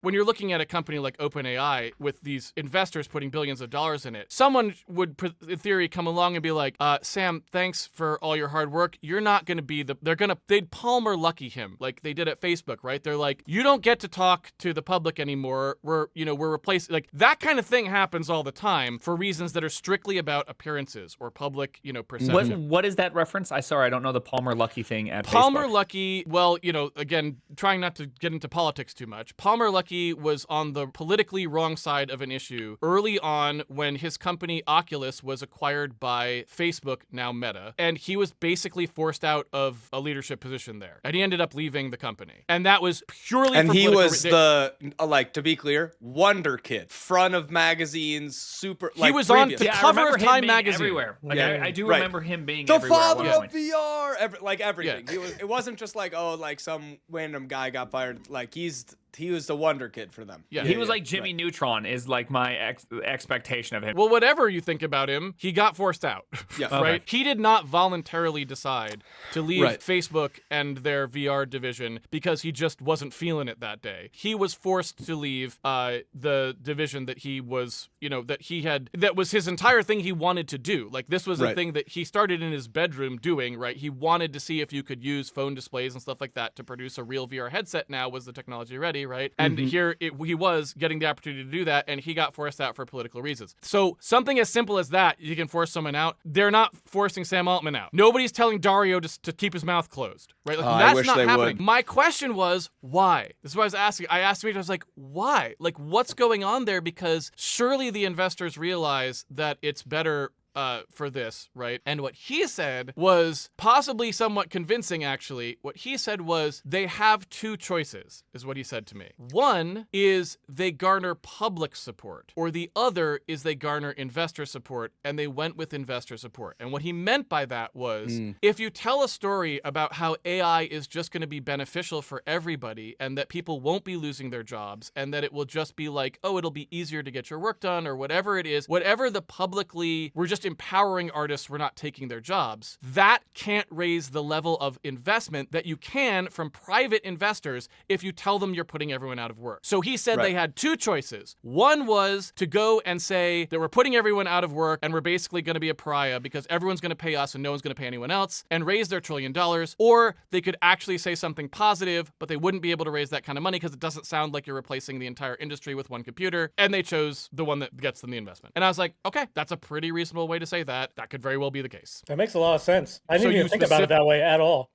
when you're looking at a company like OpenAI with these investors putting billions of dollars in it, someone would, in theory, come along and be like, Sam, thanks for all your hard work. You're not going to be they'd Palmer Lucky him like they did at Facebook, right? They're like, you don't get to talk to the public anymore. We're replacing, like, that kind of thing happens all the time for reasons that are strictly about appearances or public, perception. What is that reference? I don't know the Palmer Lucky thing at Palmer Facebook. Lucky, well, again, trying not to get into politics too much. Palmer Lucky was on the politically wrong side of an issue early on when his company Oculus was acquired by Facebook, now Meta, and he was basically forced out of a leadership position there. And he ended up leaving the company. And that was purely And for he political was to be clear, Wonder Kid, front of magazines, super. He was on previous. the cover of Time magazine. Everywhere. Like, Yeah. I do Right. remember him being The everywhere. father at one of point. VR, everything. Yeah. It wasn't just like, oh, like some random guy got fired. Like he was the Wonder Kid for them. Yeah. He was like Jimmy Neutron is like my expectation of him. Well, whatever you think about him, he got forced out. Yeah. Right? He did not voluntarily decide to leave Right. Facebook and their VR division because he just wasn't feeling it that day. He was forced to leave the division that he was, that was his entire thing he wanted to do. Like, this was a Right. thing that he started in his bedroom doing, right? He wanted to see if you could use phone displays and stuff like that to produce a real VR headset. Now was the technology ready, right? And here he was getting the opportunity to do that, and he got forced out for political reasons. So something as simple as that, you can force someone out. They're not forcing Sam Altman out. Nobody's telling Dario to keep his mouth closed, right? Like, I that's wish not they happening. would. My question was, why? This is what I was asking. I asked him, I was like, why? Like, what's going on there? Because surely the investors realize that it's better for this, right? And what he said was possibly somewhat convincing, actually. What he said was they have two choices, is what he said to me. One is they garner public support, or the other is they garner investor support, and they went with investor support. And what he meant by that was if you tell a story about how AI is just going to be beneficial for everybody and that people won't be losing their jobs and that it will just be like, oh, it'll be easier to get your work done or whatever it is, whatever the publicly, we're just empowering artists, we're not taking their jobs, that can't raise the level of investment that you can from private investors if you tell them you're putting everyone out of work. So he said they had two choices. One was to go and say that we're putting everyone out of work and we're basically going to be a pariah because everyone's going to pay us and no one's going to pay anyone else and raise their $1 trillion. Or they could actually say something positive, but they wouldn't be able to raise that kind of money because it doesn't sound like you're replacing the entire industry with one computer. And they chose the one that gets them the investment. And I was like, okay, that's a pretty reasonable way to say that. That could very well be the case. That makes a lot of sense. I So didn't you even think about it that way at all.